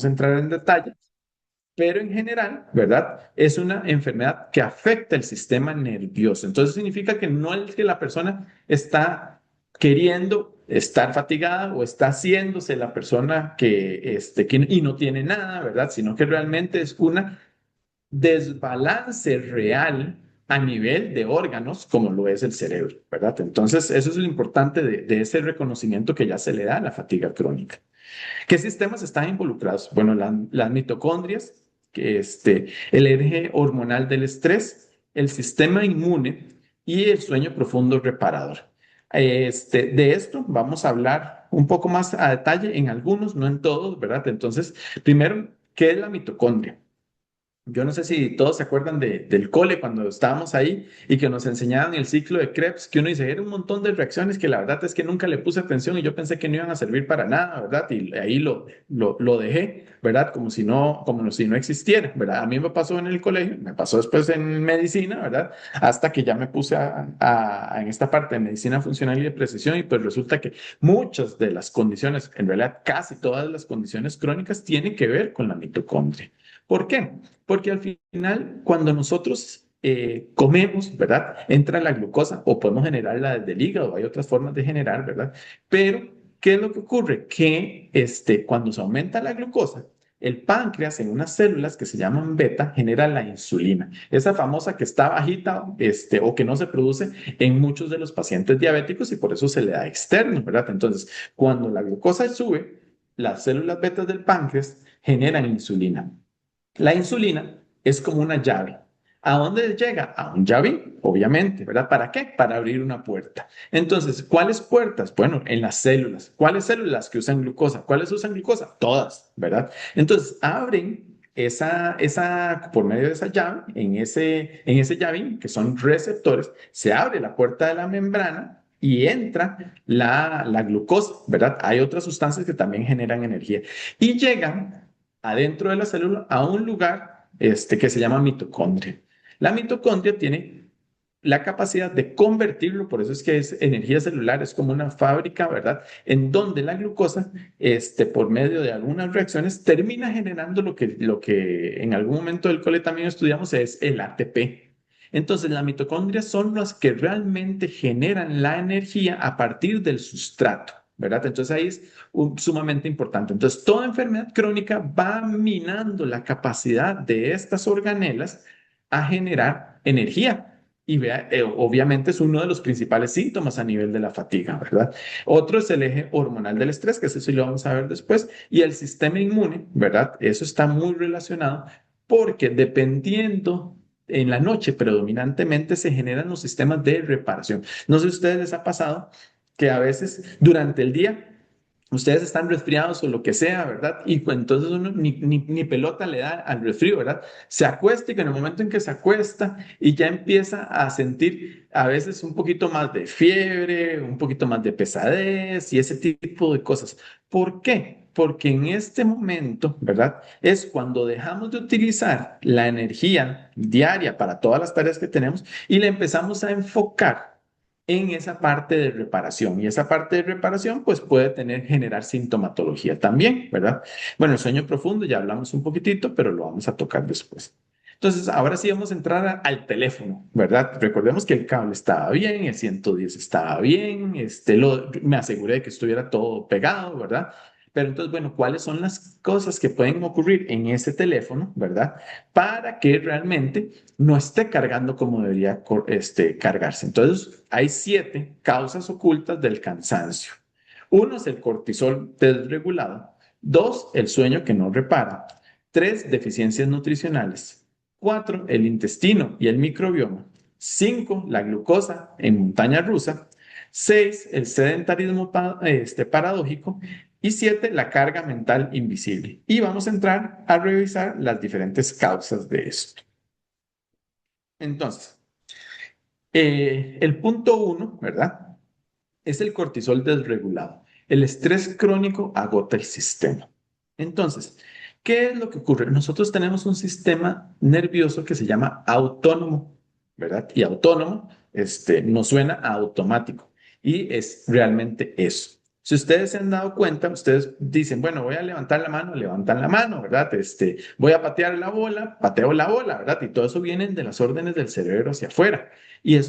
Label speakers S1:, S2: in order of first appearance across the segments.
S1: a entrar en detalle, pero en general, ¿verdad? Es una enfermedad que afecta el sistema nervioso. Entonces significa que no es que la persona está queriendo estar fatigada o está haciéndose la persona y no tiene nada, ¿verdad? Sino que realmente es una desbalance real a nivel de órganos, como lo es el cerebro, ¿verdad? Entonces, eso es lo importante de ese reconocimiento que ya se le da a la fatiga crónica. ¿Qué sistemas están involucrados? Bueno, las mitocondrias, el eje hormonal del estrés, el sistema inmune y el sueño profundo reparador. De esto vamos a hablar un poco más a detalle en algunos, no en todos, ¿verdad? Entonces, primero, ¿qué es la mitocondria? Yo no sé si todos se acuerdan del cole cuando estábamos ahí y que nos enseñaban el ciclo de Krebs, que uno dice, era un montón de reacciones que la verdad es que nunca le puse atención y yo pensé que no iban a servir para nada, ¿verdad? Y ahí lo dejé, ¿verdad? Como si no existiera, ¿verdad? A mí me pasó en el colegio, me pasó después en medicina, ¿verdad? Hasta que ya me puse en esta parte de medicina funcional y de precisión y pues resulta que muchas de las condiciones, en realidad casi todas las condiciones crónicas tienen que ver con la mitocondria. ¿Por qué? Porque al final, cuando nosotros comemos, ¿verdad? Entra la glucosa o podemos generarla desde el hígado, hay otras formas de generar, ¿verdad? Pero, ¿qué es lo que ocurre? Que cuando se aumenta la glucosa, el páncreas en unas células que se llaman beta genera la insulina, esa famosa que está bajita o que no se produce en muchos de los pacientes diabéticos y por eso se le da externo, ¿verdad? Entonces, cuando la glucosa sube, las células betas del páncreas generan insulina. La insulina es como una llave. ¿A dónde llega? A un llavín, obviamente, ¿verdad? ¿Para qué? Para abrir una puerta. Entonces, ¿cuáles puertas? Bueno, en las células. ¿Cuáles células que usan glucosa? ¿Cuáles usan glucosa? Todas, ¿verdad? Entonces, abren por medio de esa llave, en ese llavín, que son receptores, se abre la puerta de la membrana y entra la glucosa, ¿verdad? Hay otras sustancias que también generan energía y llegan adentro de la célula a un lugar que se llama mitocondria. La mitocondria tiene la capacidad de convertirlo, por eso es que es energía celular, es como una fábrica, ¿verdad? En donde la glucosa, por medio de algunas reacciones, termina generando lo que en algún momento del cole también estudiamos, es el ATP. Entonces, las mitocondrias son las que realmente generan la energía a partir del sustrato, ¿verdad? Entonces, ahí es sumamente importante. Entonces, toda enfermedad crónica va minando la capacidad de estas organelas a generar energía. Y vea, obviamente es uno de los principales síntomas a nivel de la fatiga, ¿verdad? Otro es el eje hormonal del estrés, que eso sí lo vamos a ver después, y el sistema inmune, ¿verdad? Eso está muy relacionado porque dependiendo en la noche predominantemente se generan los sistemas de reparación. No sé si a ustedes les ha pasado que a veces durante el día ustedes están resfriados o lo que sea, ¿verdad? Y pues, entonces uno ni pelota le da al resfrío, ¿verdad? Se acuesta y que en el momento en que se acuesta y ya empieza a sentir a veces un poquito más de fiebre, un poquito más de pesadez y ese tipo de cosas. ¿Por qué? Porque en este momento, ¿verdad? Es cuando dejamos de utilizar la energía diaria para todas las tareas que tenemos y le empezamos a enfocar en esa parte de reparación. Y esa parte de reparación, pues puede generar sintomatología también, ¿verdad? Bueno, el sueño profundo, ya hablamos un poquitito, pero lo vamos a tocar después. Entonces, ahora sí vamos a entrar al teléfono, ¿verdad? Recordemos que el cable estaba bien, el 110 estaba bien, me aseguré de que estuviera todo pegado, ¿verdad? Pero entonces, bueno, ¿cuáles son las cosas que pueden ocurrir en ese teléfono, ¿verdad? Para que realmente no esté cargando como debería cargarse. Entonces, hay 7 causas ocultas del cansancio. Uno es el cortisol desregulado. 2, el sueño que no repara. 3, deficiencias nutricionales. 4, el intestino y el microbioma. 5, la glucosa en montaña rusa. 6, el sedentarismo paradójico. Y 7, la carga mental invisible. Y vamos a entrar a revisar las diferentes causas de esto. Entonces, el punto uno, ¿verdad? Es el cortisol desregulado. El estrés crónico agota el sistema. Entonces, ¿qué es lo que ocurre? Nosotros tenemos un sistema nervioso que se llama autónomo, ¿verdad? Y autónomo, nos suena a automático. Y es realmente eso. Si ustedes se han dado cuenta, ustedes dicen, bueno, voy a levantar la mano, levantan la mano, ¿verdad? Voy a patear la bola, pateo la bola, ¿verdad? Y todo eso viene de las órdenes del cerebro hacia afuera. Y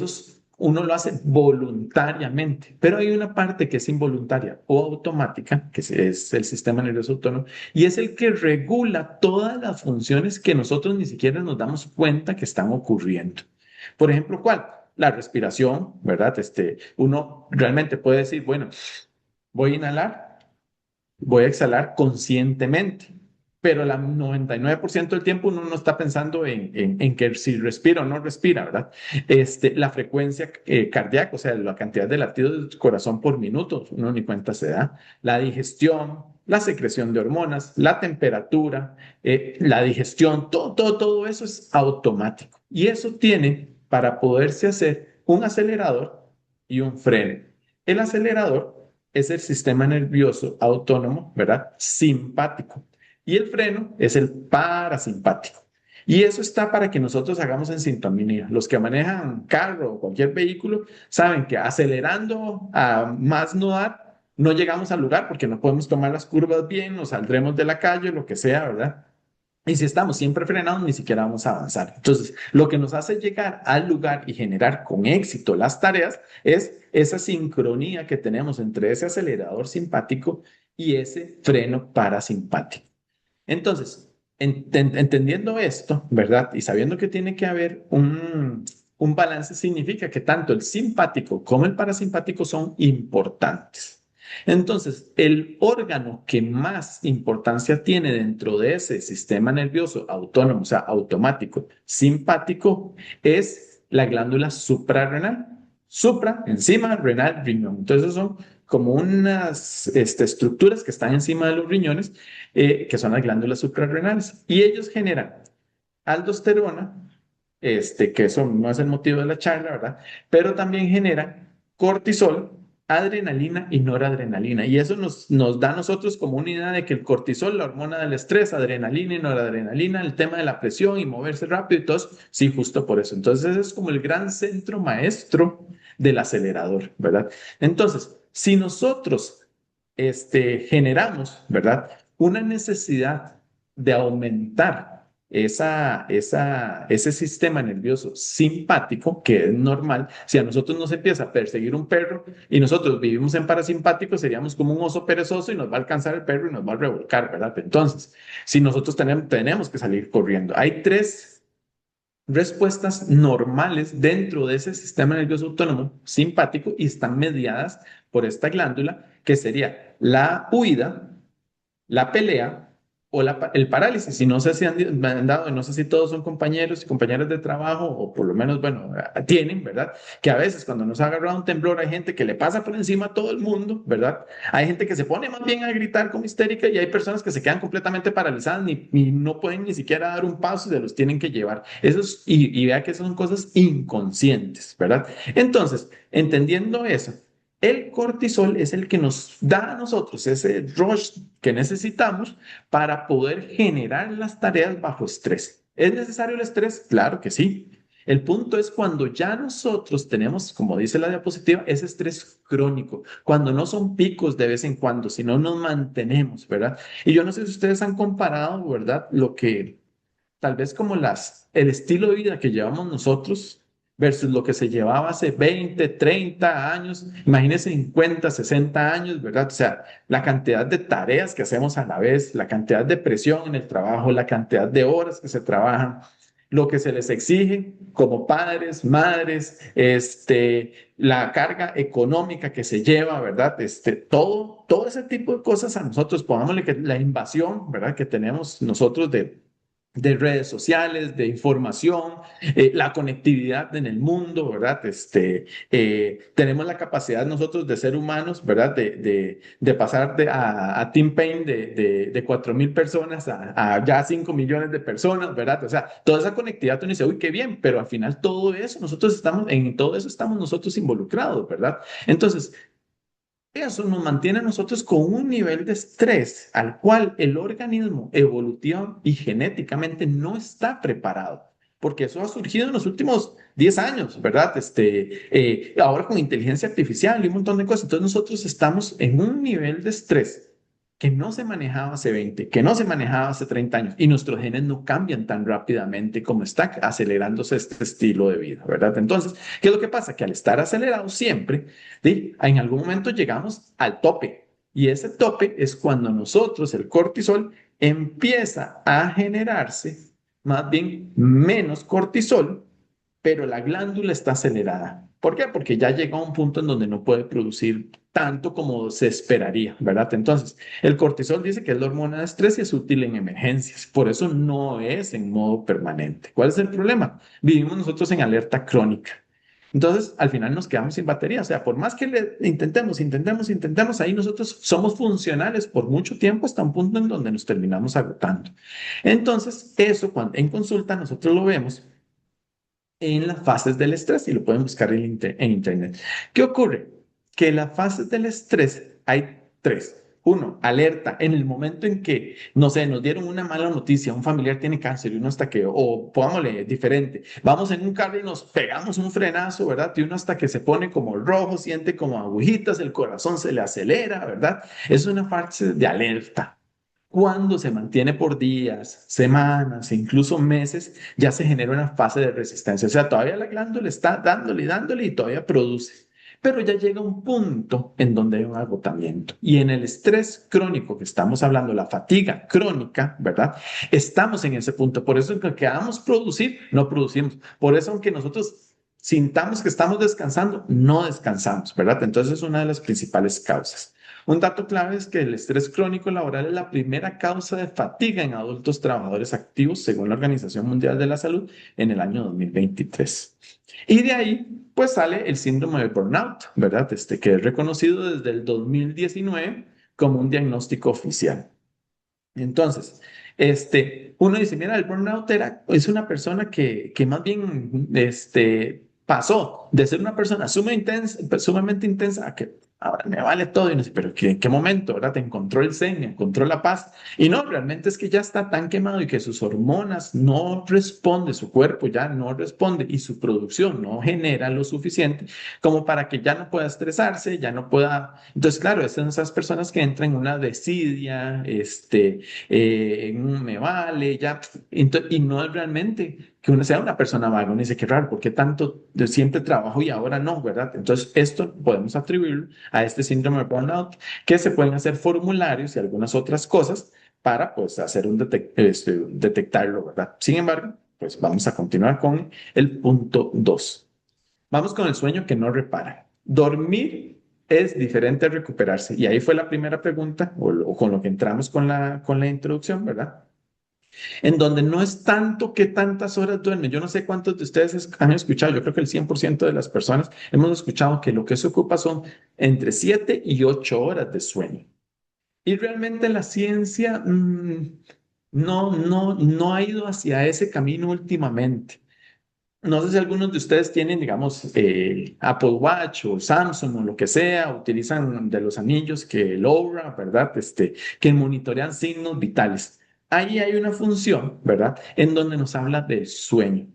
S1: uno lo hace voluntariamente, pero hay una parte que es involuntaria o automática, que es el sistema nervioso autónomo, y es el que regula todas las funciones que nosotros ni siquiera nos damos cuenta que están ocurriendo. Por ejemplo, ¿cuál? La respiración, ¿verdad? Uno realmente puede decir, bueno, voy a inhalar, voy a exhalar conscientemente, pero el 99% del tiempo uno no está pensando en que si respira o no respira, ¿verdad? La frecuencia cardíaca, o sea, la cantidad de latidos del corazón por minuto, uno ni cuenta se da, la digestión, la secreción de hormonas, la temperatura, la digestión, todo eso es automático. Y eso tiene para poderse hacer un acelerador y un freno. El acelerador es el sistema nervioso autónomo, ¿verdad? Simpático. Y el freno es el parasimpático. Y eso está para que nosotros hagamos en sintonía. Los que manejan carro o cualquier vehículo saben que acelerando a más no dar, no llegamos al lugar porque no podemos tomar las curvas bien, nos saldremos de la calle, lo que sea, ¿verdad? Y si estamos siempre frenados, ni siquiera vamos a avanzar. Entonces, lo que nos hace llegar al lugar y generar con éxito las tareas es esa sincronía que tenemos entre ese acelerador simpático y ese freno parasimpático. Entonces, entendiendo esto, ¿verdad? Y sabiendo que tiene que haber un balance, significa que tanto el simpático como el parasimpático son importantes. Entonces, el órgano que más importancia tiene dentro de ese sistema nervioso autónomo, o sea, automático, simpático, es la glándula suprarrenal. Supra, encima, renal, riñón. Entonces, son como unas estructuras que están encima de los riñones, que son las glándulas suprarrenales. Y ellos generan aldosterona, que eso no es el motivo de la charla, ¿verdad? Pero también generan cortisol, adrenalina y noradrenalina. Y eso nos da a nosotros como una idea de que el cortisol, la hormona del estrés, adrenalina y noradrenalina, el tema de la presión y moverse rápido y todo, sí, justo por eso. Entonces, ese es como el gran centro maestro del acelerador, ¿verdad? Entonces, si nosotros generamos, ¿verdad? Una necesidad de aumentar ese sistema nervioso simpático, que es normal. Si a nosotros nos empieza a perseguir un perro y nosotros vivimos en parasimpático, seríamos como un oso perezoso y nos va a alcanzar el perro y nos va a revolcar, ¿verdad? Entonces, si nosotros tenemos que salir corriendo. Hay tres respuestas normales dentro de ese sistema nervioso autónomo simpático y están mediadas por esta glándula, que sería la huida, la pelea o el parálisis. Y no sé si han dado, no sé si todos son compañeros y compañeras de trabajo, o por lo menos, bueno, tienen, ¿verdad? Que a veces cuando nos ha agarrado un temblor hay gente que le pasa por encima a todo el mundo, ¿verdad? Hay gente que se pone más bien a gritar como histérica y hay personas que se quedan completamente paralizadas y no pueden ni siquiera dar un paso y se los tienen que llevar. Y vea que son cosas inconscientes, ¿verdad? Entonces, entendiendo eso, el cortisol es el que nos da a nosotros ese rush que necesitamos para poder generar las tareas bajo estrés. ¿Es necesario el estrés? Claro que sí. El punto es cuando ya nosotros tenemos, como dice la diapositiva, ese estrés crónico, cuando no son picos de vez en cuando, sino nos mantenemos, ¿verdad? Y yo no sé si ustedes han comparado, ¿verdad? Lo que tal vez como el estilo de vida que llevamos nosotros versus lo que se llevaba hace 20, 30 años, imagínense 50, 60 años, ¿verdad? O sea, la cantidad de tareas que hacemos a la vez, la cantidad de presión en el trabajo, la cantidad de horas que se trabajan, lo que se les exige como padres, madres, la carga económica que se lleva, ¿verdad? Todo ese tipo de cosas a nosotros, pongámosle que la invasión, ¿verdad? Que tenemos nosotros de redes sociales, de información, la conectividad en el mundo, ¿verdad? Tenemos la capacidad nosotros de ser humanos, ¿verdad? De pasar a Team Pain de 4.000 personas a ya 5 millones de personas, ¿verdad? O sea, toda esa conectividad, uno dice, uy, qué bien, pero al final en todo eso estamos nosotros involucrados, ¿verdad? Entonces, eso nos mantiene a nosotros con un nivel de estrés al cual el organismo evolutiva y genéticamente no está preparado. porque eso ha surgido en los últimos 10 años, ¿verdad? Ahora con inteligencia artificial y un montón de cosas. Entonces nosotros estamos en un nivel de estrés que no se manejaba hace 20, que no se manejaba hace 30 años, y nuestros genes no cambian tan rápidamente como está acelerándose este estilo de vida, ¿verdad? Entonces, ¿qué es lo que pasa? Que al estar acelerado siempre, ¿sí? En algún momento llegamos al tope, y ese tope es cuando nosotros, el cortisol, empieza a generarse más bien menos cortisol, pero la glándula está acelerada. ¿Por qué? Porque ya llega a un punto en donde no puede producir tanto como se esperaría, ¿verdad? Entonces, el cortisol dice que es la hormona de estrés y es útil en emergencias, por eso no es en modo permanente. ¿Cuál es el problema? Vivimos nosotros en alerta crónica. Entonces, al final nos quedamos sin batería. O sea, por más que le intentemos, ahí nosotros somos funcionales por mucho tiempo hasta un punto en donde nos terminamos agotando. Entonces, eso cuando en consulta nosotros lo vemos en las fases del estrés y lo pueden buscar en internet. ¿Qué ocurre? Que las fases del estrés hay tres. Uno, alerta en el momento en que, no sé, nos dieron una mala noticia, un familiar tiene cáncer y uno hasta que, o pongámosle diferente, vamos en un carro y nos pegamos un frenazo, ¿verdad? Y uno hasta que se pone como rojo, siente como agujitas, el corazón se le acelera, ¿verdad? Es una fase de alerta. Cuando se mantiene por días, semanas, e incluso meses, ya se genera una fase de resistencia. O sea, todavía la glándula está dándole y dándole y todavía produce. Pero ya llega un punto en donde hay un agotamiento. Y en el estrés crónico que estamos hablando, la fatiga crónica, ¿verdad? Estamos en ese punto. Por eso, aunque queramos producir, no producimos. Por eso, aunque nosotros sintamos que estamos descansando, no descansamos, ¿verdad? Entonces, es una de las principales causas. Un dato clave es que el estrés crónico laboral es la primera causa de fatiga en adultos trabajadores activos, según la Organización Mundial de la Salud, en el año 2023. Y de ahí, pues sale el síndrome de burnout, ¿verdad? Que es reconocido desde el 2019 como un diagnóstico oficial. Entonces, uno dice, mira, el burnout es una persona que más bien pasó de ser una persona sumamente intensa a que ahora me vale todo. Y no sé, pero ¿en qué momento, verdad? Te encontró el zen, encontró la paz. Y no, realmente es que ya está tan quemado y que sus hormonas no responden, su cuerpo ya no responde y su producción no genera lo suficiente como para que ya no pueda estresarse, ya no pueda. Entonces, claro, son esas personas que entran en una desidia, en un me vale, ya, y no es realmente que uno sea una persona vaga. Uno dice, qué raro, ¿por qué tanto de siempre trabajo y ahora no, verdad? Entonces, esto podemos atribuirlo a este síndrome de burnout, que se pueden hacer formularios y algunas otras cosas para, pues, hacer detectarlo, ¿verdad? Sin embargo, pues vamos a continuar con el punto 2. Vamos con el sueño que no repara. Dormir es diferente a recuperarse. Y ahí fue la primera pregunta, o con lo que entramos con la introducción, ¿verdad? En donde no es tanto que tantas horas duermen. Yo no sé cuántos de ustedes han escuchado, yo creo que el 100% de las personas hemos escuchado que lo que se ocupa son entre 7 y 8 horas de sueño. Y realmente la ciencia no ha ido hacia ese camino últimamente. No sé si algunos de ustedes tienen, digamos, Apple Watch o Samsung o lo que sea, utilizan de los anillos que el Oura, ¿verdad? Que monitorean signos vitales. Ahí hay una función, ¿verdad? En donde nos habla del sueño.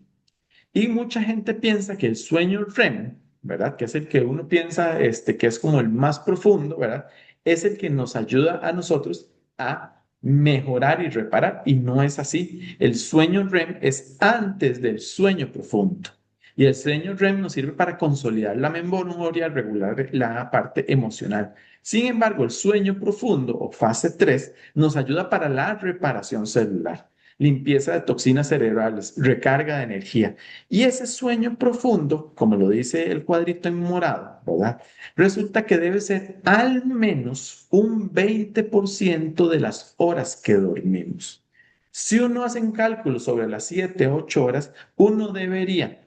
S1: Y mucha gente piensa que el sueño REM, ¿verdad? Que es el que uno piensa, que es como el más profundo, ¿verdad? Es el que nos ayuda a nosotros a mejorar y reparar. Y no es así. El sueño REM es antes del sueño profundo. Y el sueño REM nos sirve para consolidar la memoria, regular la parte emocional. Sin embargo, el sueño profundo o fase 3 nos ayuda para la reparación celular, limpieza de toxinas cerebrales, recarga de energía. Y ese sueño profundo, como lo dice el cuadrito en morado, ¿verdad? Resulta que debe ser al menos un 20% de las horas que dormimos. Si uno hace un cálculo sobre las 7, 8 horas, uno debería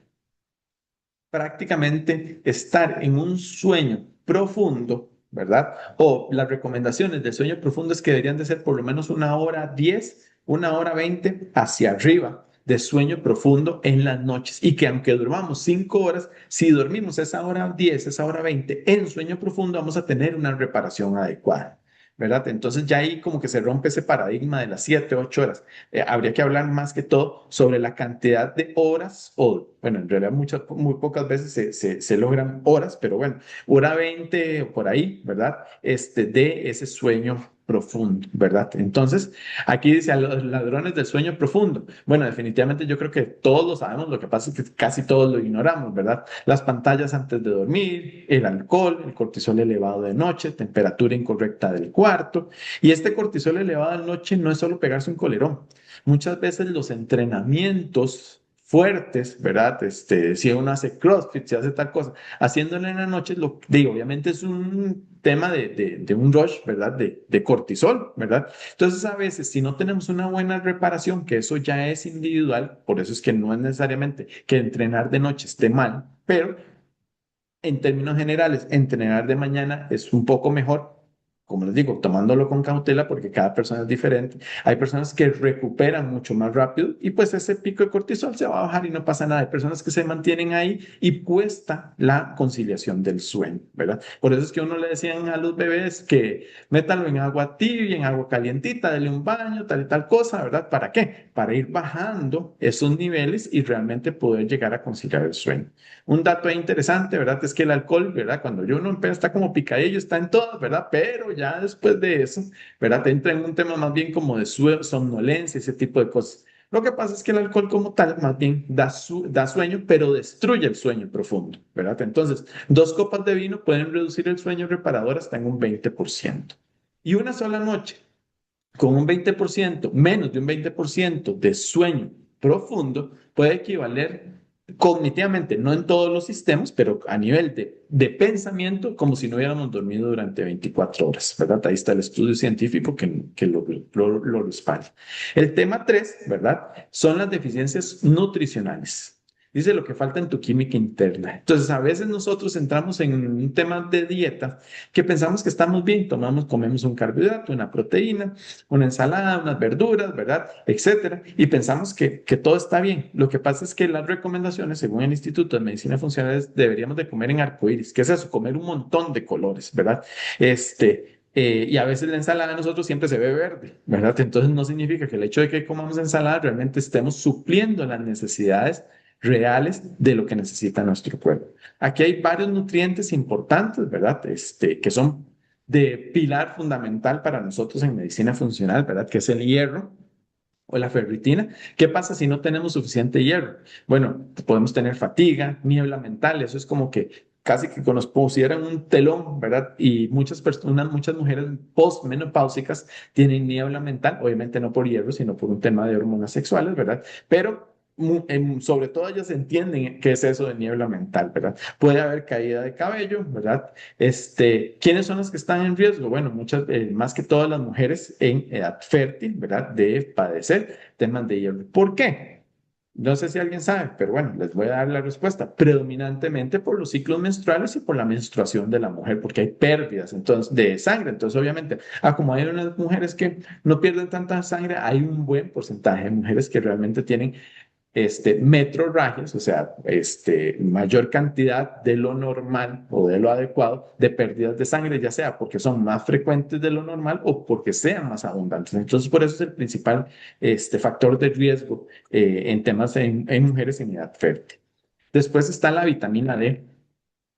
S1: prácticamente estar en un sueño profundo, ¿verdad? O las recomendaciones del sueño profundo es que deberían de ser por lo menos 1 hora 10, 1 hora 20 hacia arriba de sueño profundo en las noches, y que aunque durmamos 5 horas, si dormimos esa hora 10, esa hora 20 en sueño profundo, vamos a tener una reparación adecuada. ¿verdad? Entonces ya ahí como que se rompe ese paradigma de las 7, 8 horas. Habría que hablar más que todo sobre la cantidad de horas, o bueno, en realidad muy pocas veces se logran horas, pero bueno, hora 20 o por ahí, ¿verdad? De ese sueño profundo, ¿verdad? Entonces, aquí dice a los ladrones del sueño profundo. Bueno, definitivamente yo creo que todos lo sabemos, lo que pasa es que casi todos lo ignoramos, ¿verdad? Las pantallas antes de dormir, el alcohol, el cortisol elevado de noche, temperatura incorrecta del cuarto. Y este cortisol elevado de noche no es solo pegarse un colerón. Muchas veces los entrenamientos fuertes, ¿verdad? Si uno hace CrossFit, si hace tal cosa, haciéndolo en la noche, lo digo, obviamente es un tema de un rush, ¿verdad? De cortisol, ¿verdad? Entonces, a veces, si no tenemos una buena reparación, que eso ya es individual, por eso es que no es necesariamente que entrenar de noche esté mal, pero en términos generales, entrenar de mañana es un poco mejor, como les digo, tomándolo con cautela porque cada persona es diferente. Hay personas que recuperan mucho más rápido y pues ese pico de cortisol se va a bajar y no pasa nada. Hay personas que se mantienen ahí y cuesta la conciliación del sueño, ¿verdad? Por eso es que uno le decían a los bebés que métanlo en agua tibia, en agua calientita, denle un baño, tal y tal cosa, ¿verdad? ¿Para qué? Para ir bajando esos niveles y realmente poder llegar a conciliar el sueño. Un dato interesante, ¿verdad? Es que el alcohol, ¿verdad? Cuando uno empieza, está como picadillo, está en todo, ¿verdad? Pero ya después de eso, ¿verdad? Te entra en un tema más bien como de somnolencia, ese tipo de cosas. Lo que pasa es que el alcohol como tal más bien da sueño, pero destruye el sueño profundo, ¿verdad? Entonces, 2 copas de vino pueden reducir el sueño reparador hasta en un 20%. Y una sola noche con un 20%, menos de un 20% de sueño profundo, puede equivaler cognitivamente, no en todos los sistemas, pero a nivel de pensamiento, como si no hubiéramos dormido durante 24 horas, ¿verdad? Ahí está el estudio científico que lo respalda. El tema 3, ¿verdad? Son las deficiencias nutricionales. Dice lo que falta en tu química interna. Entonces, a veces nosotros entramos en un tema de dieta que pensamos que estamos bien, comemos un carbohidrato, una proteína, una ensalada, unas verduras, ¿verdad? Etcétera. Y pensamos que todo está bien. Lo que pasa es que las recomendaciones, según el Instituto de Medicina Funcional, deberíamos de comer en arcoíris. ¿Qué es eso? Comer un montón de colores, ¿verdad? Y a veces la ensalada de nosotros siempre se ve verde, ¿verdad? Entonces no significa que el hecho de que comamos ensalada realmente estemos supliendo las necesidades reales de lo que necesita nuestro cuerpo. Aquí hay varios nutrientes importantes, ¿verdad? Que son de pilar fundamental para nosotros en medicina funcional, ¿verdad? Que es el hierro o la ferritina. ¿Qué pasa si no tenemos suficiente hierro? Bueno, podemos tener fatiga, niebla mental, eso es como que casi que nos pusieran un telón, ¿verdad? Y muchas personas, muchas mujeres postmenopáusicas tienen niebla mental, obviamente no por hierro, sino por un tema de hormonas sexuales, ¿verdad? Pero sobre todo ellas entienden qué es eso de niebla mental, ¿verdad? Puede haber caída de cabello, ¿verdad? ¿Quiénes son las que están en riesgo? Bueno, más que todas las mujeres en edad fértil, ¿verdad? De padecer temas de hierro. ¿Por qué? No sé si alguien sabe, pero bueno, les voy a dar la respuesta. Predominantemente por los ciclos menstruales y por la menstruación de la mujer, porque hay pérdidas entonces, de sangre. Entonces, obviamente, como hay unas mujeres que no pierden tanta sangre, hay un buen porcentaje de mujeres que realmente tienen metrorragias, o sea, mayor cantidad de lo normal o de lo adecuado de pérdidas de sangre, ya sea porque son más frecuentes de lo normal o porque sean más abundantes. Entonces, por eso es el principal factor de riesgo en temas en mujeres en edad fértil. Después está la vitamina D.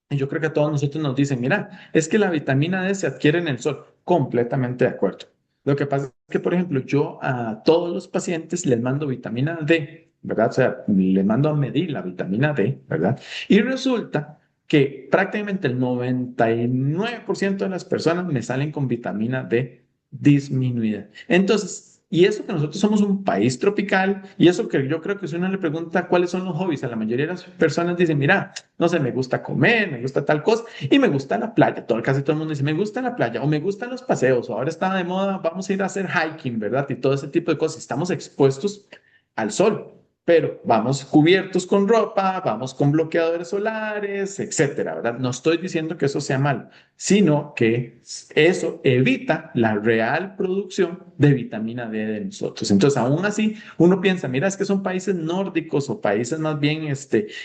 S1: Y yo creo que a todos nosotros nos dicen, mira, es que la vitamina D se adquiere en el sol. Completamente de acuerdo. Lo que pasa es que, por ejemplo, yo a todos los pacientes les mando vitamina D, ¿verdad? O sea, les mando a medir la vitamina D, ¿verdad? Y resulta que prácticamente el 99% de las personas me salen con vitamina D disminuida. Entonces, y eso que nosotros somos un país tropical, y eso que yo creo que si uno le pregunta cuáles son los hobbies, a la mayoría de las personas dicen, mira, no sé, me gusta comer, me gusta tal cosa y me gusta la playa. Casi todo el mundo dice, me gusta la playa o me gustan los paseos o ahora está de moda, vamos a ir a hacer hiking, ¿verdad? Y todo ese tipo de cosas. Estamos expuestos al sol. pero vamos cubiertos con ropa, vamos con bloqueadores solares, etcétera, ¿verdad? No estoy diciendo que eso sea malo, sino que eso evita la real producción de vitamina D de nosotros. Entonces, aún así, uno piensa, mira, es que son países nórdicos o países más bien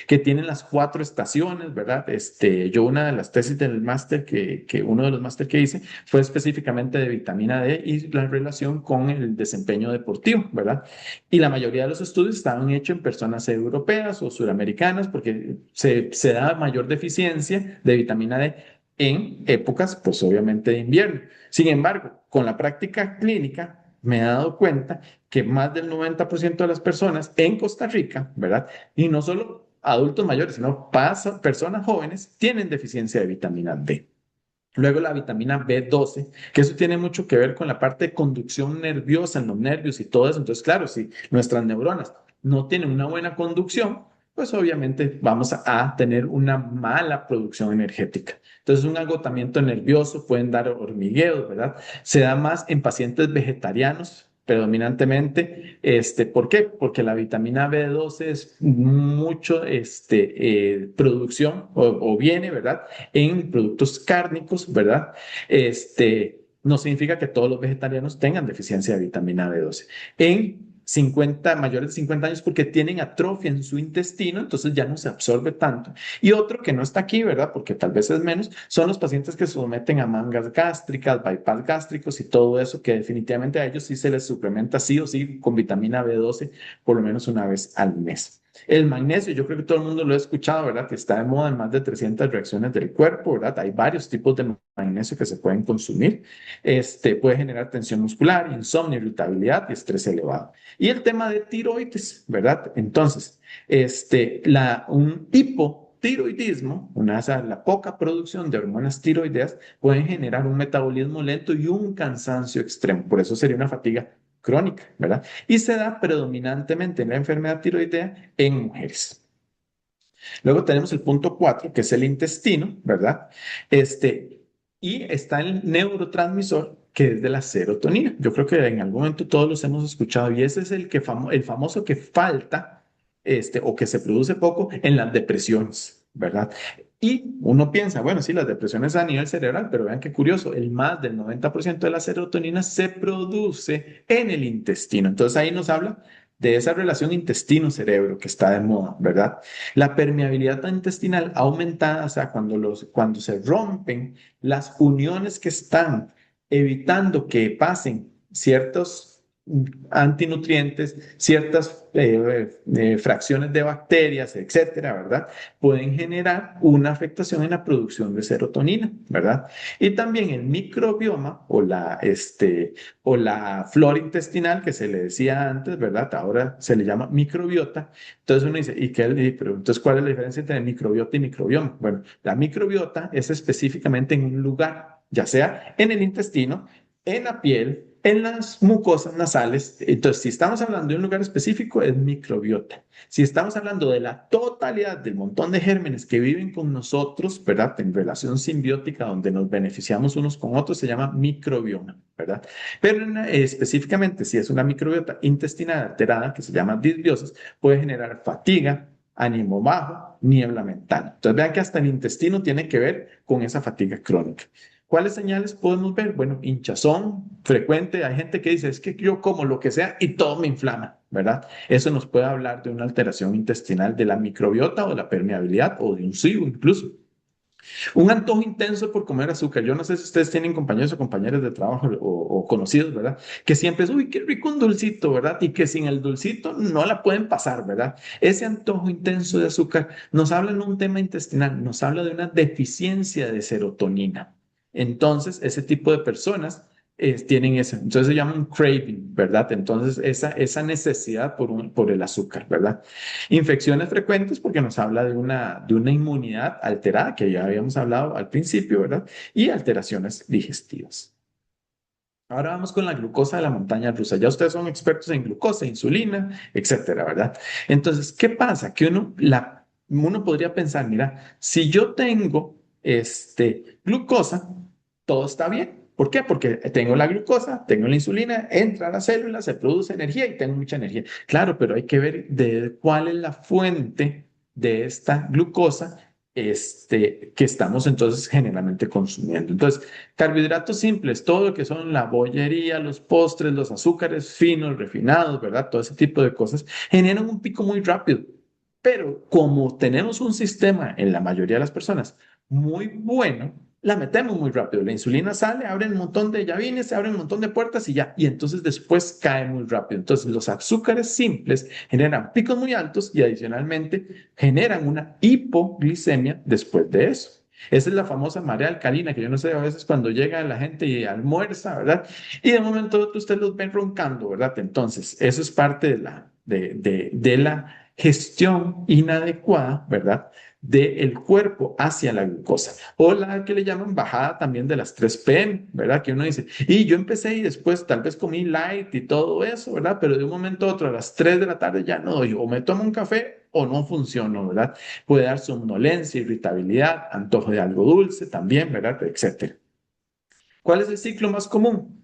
S1: que tienen las cuatro estaciones, ¿verdad? Yo una de las tesis del máster que uno de los máster que hice fue específicamente de vitamina D y la relación con el desempeño deportivo, ¿verdad? Y la mayoría de los estudios estaban hechos en personas europeas o suramericanas porque se da mayor deficiencia de vitamina D en épocas, pues obviamente de invierno. Sin embargo, con la práctica clínica me he dado cuenta que más del 90% de las personas en Costa Rica, ¿verdad? Y no solo adultos mayores, sino personas jóvenes, tienen deficiencia de vitamina D. Luego la vitamina B12, que eso tiene mucho que ver con la parte de conducción nerviosa en los nervios y todo eso. Entonces, claro, si nuestras neuronas no tienen una buena conducción, pues obviamente vamos a tener una mala producción energética. Entonces, un agotamiento nervioso, pueden dar hormigueos, ¿verdad? Se da más en pacientes vegetarianos predominantemente. ¿Por qué? Porque la vitamina B12 es mucho producción o viene, ¿verdad? En productos cárnicos, ¿verdad? No significa que todos los vegetarianos tengan deficiencia de vitamina B12. Mayores de 50 años porque tienen atrofia en su intestino, entonces ya no se absorbe tanto. Y otro que no está aquí, ¿verdad? Porque tal vez es menos, son los pacientes que se someten a mangas gástricas, bypass gástricos y todo eso, que definitivamente a ellos sí se les suplementa sí o sí con vitamina B12 por lo menos una vez al mes. El magnesio, yo creo que todo el mundo lo ha escuchado, ¿verdad? Que está de moda en más de 300 reacciones del cuerpo, ¿verdad? Hay varios tipos de magnesio que se pueden consumir. Puede generar tensión muscular, insomnio, irritabilidad y estrés elevado. Y el tema de tiroides, ¿verdad? Entonces, un hipotiroidismo, la poca producción de hormonas tiroideas, pueden generar un metabolismo lento y un cansancio extremo. Por eso sería una fatiga crónica, ¿verdad? Y se da predominantemente en la enfermedad tiroidea en mujeres. Luego tenemos el punto 4, que es el intestino, ¿verdad? Y está el neurotransmisor que es de la serotonina. Yo creo que en algún momento todos los hemos escuchado y ese es el famoso que falta o que se produce poco en las depresiones, ¿verdad? Y uno piensa, bueno, sí, las depresiones a nivel cerebral, pero vean qué curioso, el más del 90% de la serotonina se produce en el intestino. Entonces ahí nos habla de esa relación intestino-cerebro que está de moda, ¿verdad? La permeabilidad intestinal aumentada, o sea, cuando se rompen las uniones que están evitando que pasen ciertos antinutrientes, ciertas fracciones de bacterias, etcétera, ¿verdad? Pueden generar una afectación en la producción de serotonina, ¿verdad? Y también el microbioma o la flora intestinal que se le decía antes, ¿verdad? Ahora se le llama microbiota. Entonces uno dice, pero entonces ¿cuál es la diferencia entre microbiota y microbioma? Bueno, la microbiota es específicamente en un lugar, ya sea en el intestino, en la piel, en las mucosas nasales. Entonces, si estamos hablando de un lugar específico, es microbiota. Si estamos hablando de la totalidad del montón de gérmenes que viven con nosotros, ¿verdad? En relación simbiótica, donde nos beneficiamos unos con otros, se llama microbioma, ¿verdad? Pero específicamente, si es una microbiota intestinal alterada, que se llama disbiosis, puede generar fatiga, ánimo bajo, niebla mental. Entonces, vean que hasta el intestino tiene que ver con esa fatiga crónica. ¿Cuáles señales podemos ver? Bueno, hinchazón frecuente. Hay gente que dice, es que yo como lo que sea y todo me inflama, ¿verdad? Eso nos puede hablar de una alteración intestinal de la microbiota o de la permeabilidad o de un SIBO incluso. Un antojo intenso por comer azúcar. Yo no sé si ustedes tienen compañeros o compañeras de trabajo o conocidos, ¿verdad? Que siempre es, uy, qué rico un dulcito, ¿verdad? Y que sin el dulcito no la pueden pasar, ¿verdad? Ese antojo intenso de azúcar nos habla de un tema intestinal, nos habla de una deficiencia de serotonina. Entonces, ese tipo de personas tienen eso. Entonces se llama un craving, ¿verdad? Entonces, esa necesidad por el azúcar, ¿verdad? Infecciones frecuentes porque nos habla de una inmunidad alterada, que ya habíamos hablado al principio, ¿verdad? Y alteraciones digestivas. Ahora vamos con la glucosa de la montaña rusa. Ya ustedes son expertos en glucosa, insulina, etcétera, ¿verdad? Entonces, ¿qué pasa? Que uno podría pensar, mira, si yo tengo glucosa, todo está bien, ¿Por qué? Porque tengo la glucosa, tengo la insulina, entra a la célula, se produce energía y tengo mucha energía. Claro, pero hay que ver de cuál es la fuente de esta glucosa que estamos entonces generalmente consumiendo. Entonces, carbohidratos simples, todo lo que son la bollería, los postres, los azúcares finos, refinados, ¿verdad? Todo ese tipo de cosas generan un pico muy rápido. Pero como tenemos un sistema en la mayoría de las personas muy bueno, la metemos muy rápido. La insulina sale, abre un montón de llavines, se abre un montón de puertas y ya. Y entonces después cae muy rápido. Entonces los azúcares simples generan picos muy altos y adicionalmente generan una hipoglicemia después de eso. Esa es la famosa marea alcalina, que yo no sé, a veces cuando llega la gente y almuerza, ¿verdad? Y de momento a otro usted los ven roncando, ¿verdad? Entonces, eso es parte de la gestión inadecuada, ¿verdad? Del cuerpo hacia la glucosa, o la que le llaman bajada también de las 3 p.m., ¿verdad? Que uno dice, y yo empecé y después tal vez comí light y todo eso, ¿verdad? Pero de un momento a otro, a las 3 de la tarde ya no doy, o me tomo un café o no funciono, ¿verdad? Puede dar somnolencia, irritabilidad, antojo de algo dulce también, ¿verdad? Etcétera. ¿Cuál es el ciclo más común?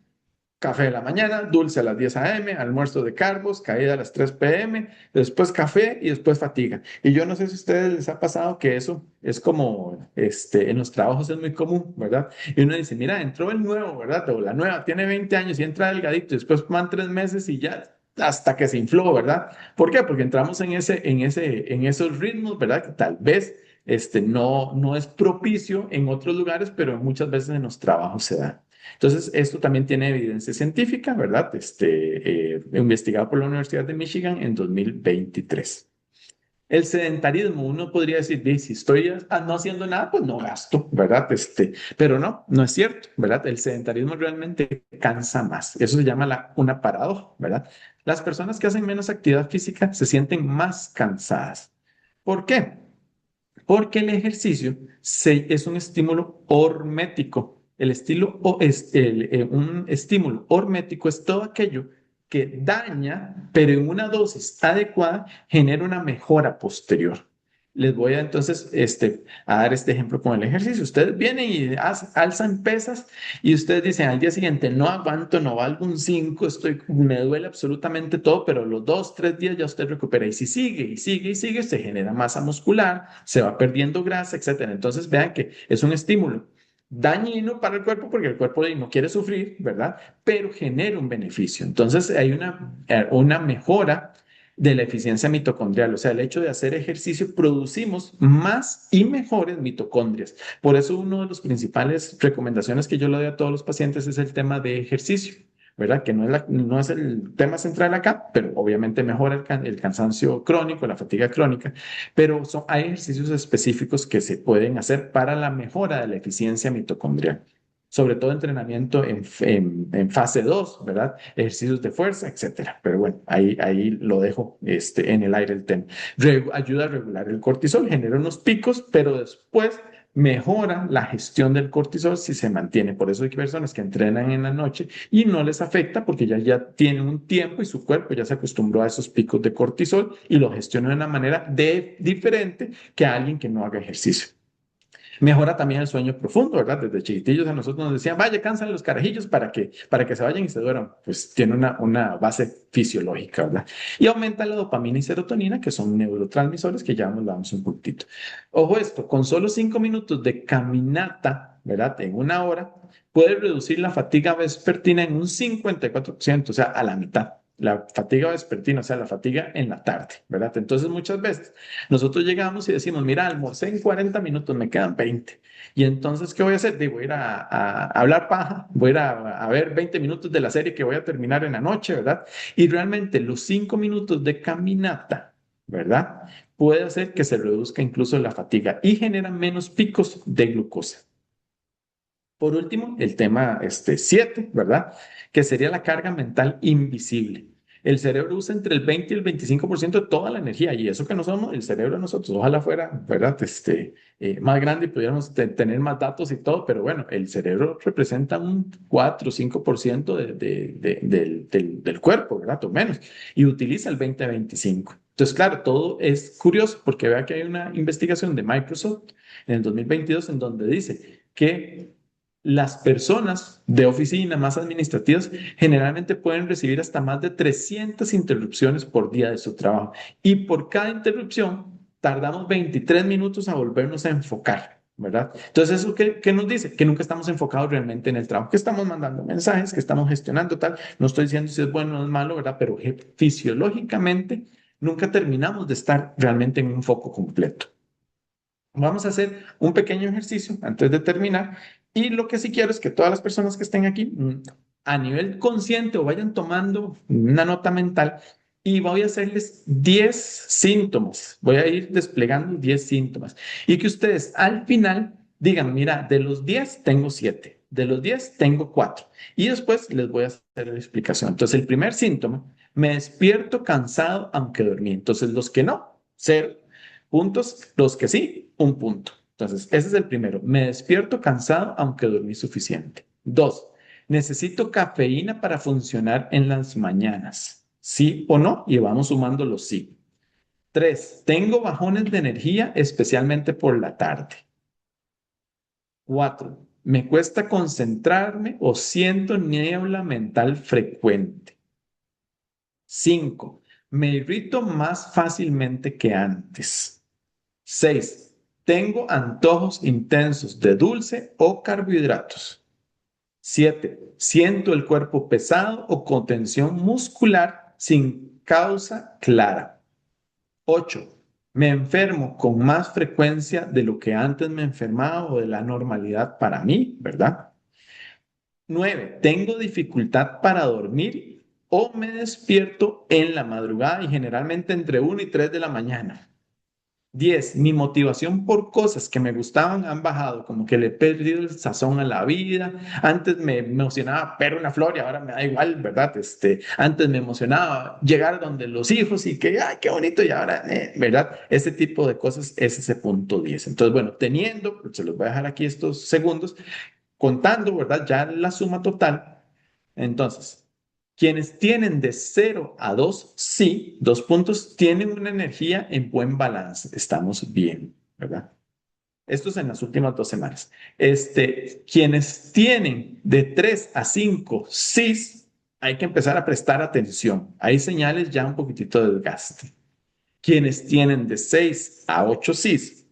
S1: Café de la mañana, dulce a las 10 a.m., almuerzo de carbos, caída a las 3 p.m., después café y después fatiga. Y yo no sé si a ustedes les ha pasado que eso es como, en los trabajos es muy común, ¿verdad? Y uno dice, mira, entró el nuevo, ¿verdad? O la nueva, tiene 20 años y entra delgadito, y después van 3 meses y ya hasta que se infló, ¿verdad? ¿Por qué? Porque entramos en esos ritmos, ¿verdad? Que tal vez no es propicio en otros lugares, pero muchas veces en los trabajos se da. Entonces, esto también tiene evidencia científica, ¿verdad? Investigado por la Universidad de Michigan en 2023. El sedentarismo, uno podría decir, si estoy no haciendo nada, pues no gasto, ¿verdad? Pero no es cierto, ¿verdad? El sedentarismo realmente cansa más. Eso se llama una paradoja, ¿verdad? Las personas que hacen menos actividad física se sienten más cansadas. ¿Por qué? Porque el ejercicio es un estímulo hormético. Un estímulo hormético es todo aquello que daña, pero en una dosis adecuada genera una mejora posterior. Les voy a entonces a dar este ejemplo con el ejercicio. Ustedes vienen y alzan pesas y ustedes dicen al día siguiente, no aguanto, no valgo un 5, me duele absolutamente todo, pero los 2, 3 días ya usted recupera. Y si sigue y sigue y sigue, se genera masa muscular, se va perdiendo grasa, etcétera. Entonces vean que es un estímulo dañino para el cuerpo porque el cuerpo no quiere sufrir, ¿verdad? Pero genera un beneficio. Entonces hay una mejora de la eficiencia mitocondrial, o sea, el hecho de hacer ejercicio producimos más y mejores mitocondrias. Por eso una de las principales recomendaciones que yo le doy a todos los pacientes es el tema de ejercicio, ¿verdad? Que no es el tema central acá, pero obviamente mejora el cansancio crónico, la fatiga crónica, pero hay ejercicios específicos que se pueden hacer para la mejora de la eficiencia mitocondrial. Sobre todo entrenamiento en fase 2, ¿verdad? Ejercicios de fuerza, etcétera. Pero bueno, ahí lo dejo en el aire el tema. Ayuda a regular el cortisol, genera unos picos, pero después mejora la gestión del cortisol si se mantiene. Por eso hay personas que entrenan en la noche y no les afecta porque ya tienen un tiempo y su cuerpo ya se acostumbró a esos picos de cortisol y lo gestiona de una manera diferente que alguien que no haga ejercicio. Mejora también el sueño profundo, ¿verdad? Desde chiquitillos a nosotros nos decían, vaya, cansan los carajillos para que se vayan y se duerman. Pues tiene una base fisiológica, ¿verdad? Y aumenta la dopamina y serotonina, que son neurotransmisores que ya nos damos un puntito. Ojo esto, con solo 5 minutos de caminata, ¿verdad? En una hora, puede reducir la fatiga vespertina en un 54%, o sea, a la mitad. La fatiga vespertina, o sea, la fatiga en la tarde, ¿verdad? Entonces, muchas veces nosotros llegamos y decimos, mira, almorcé en 40 minutos, me quedan 20. Y entonces, ¿qué voy a hacer? Voy a ir a hablar paja, voy a ir a ver 20 minutos de la serie que voy a terminar en la noche, ¿verdad? Y realmente los 5 minutos de caminata, ¿verdad? Puede hacer que se reduzca incluso la fatiga y genera menos picos de glucosa. Por último, el tema 7, ¿verdad? Que sería la carga mental invisible. El cerebro usa entre el 20 y el 25% de toda la energía y eso que no somos el cerebro de nosotros. Ojalá fuera, ¿verdad? Más grande y pudiéramos tener más datos y todo, pero bueno, el cerebro representa un 4 o 5% del cuerpo, ¿verdad? O menos, y utiliza el 20-25. Entonces, claro, todo es curioso porque vea que hay una investigación de Microsoft en el 2022 en donde dice que Las personas de oficina más administrativas generalmente pueden recibir hasta más de 300 interrupciones por día de su trabajo y por cada interrupción tardamos 23 minutos a volvernos a enfocar, ¿verdad? Entonces, ¿eso qué nos dice? Que nunca estamos enfocados realmente en el trabajo, que estamos mandando mensajes, que estamos gestionando tal. No estoy diciendo si es bueno o es malo, ¿verdad? Pero fisiológicamente nunca terminamos de estar realmente en un foco completo. Vamos a hacer un pequeño ejercicio antes de terminar y lo que sí quiero es que todas las personas que estén aquí a nivel consciente o vayan tomando una nota mental y voy a hacerles 10 síntomas. Voy a ir desplegando 10 síntomas y que ustedes al final digan, mira, de los 10 tengo 7, de los 10 tengo 4 y después les voy a hacer la explicación. Entonces, el primer síntoma, me despierto cansado aunque dormí. Entonces, los que no, 0 puntos, los que sí, un punto. Entonces, ese es el primero. Me despierto cansado aunque dormí suficiente. Dos, necesito cafeína para funcionar en las mañanas. ¿Sí o no? Y vamos sumando los sí. Tres, tengo bajones de energía, especialmente por la tarde. Cuatro, me cuesta concentrarme o siento niebla mental frecuente. Cinco, me irrito más fácilmente que antes. 6. Tengo antojos intensos de dulce o carbohidratos. 7. Siento el cuerpo pesado o con tensión muscular sin causa clara. 8. Me enfermo con más frecuencia de lo que antes me enfermaba o de la normalidad para mí, ¿verdad? 9. Tengo dificultad para dormir o me despierto en la madrugada y generalmente entre 1 y 3 de la mañana. 10. Mi motivación por cosas que me gustaban han bajado, como que le he perdido el sazón a la vida. Antes me emocionaba ver una flor y ahora me da igual, ¿verdad? Antes me emocionaba llegar donde los hijos y que, ay, qué bonito, y ahora, ¿verdad? Ese tipo de cosas es ese punto 10. Entonces, bueno, teniendo, se los voy a dejar aquí estos segundos, contando, ¿verdad? Ya la suma total. Entonces, quienes tienen de 0 a 2, sí, 2 puntos, tienen una energía en buen balance. Estamos bien, ¿verdad? Esto es en las últimas 2 semanas. Quienes tienen de 3 a 5, sí, hay que empezar a prestar atención. Hay señales ya un poquitito de desgaste. Quienes tienen de 6 a 8 sí,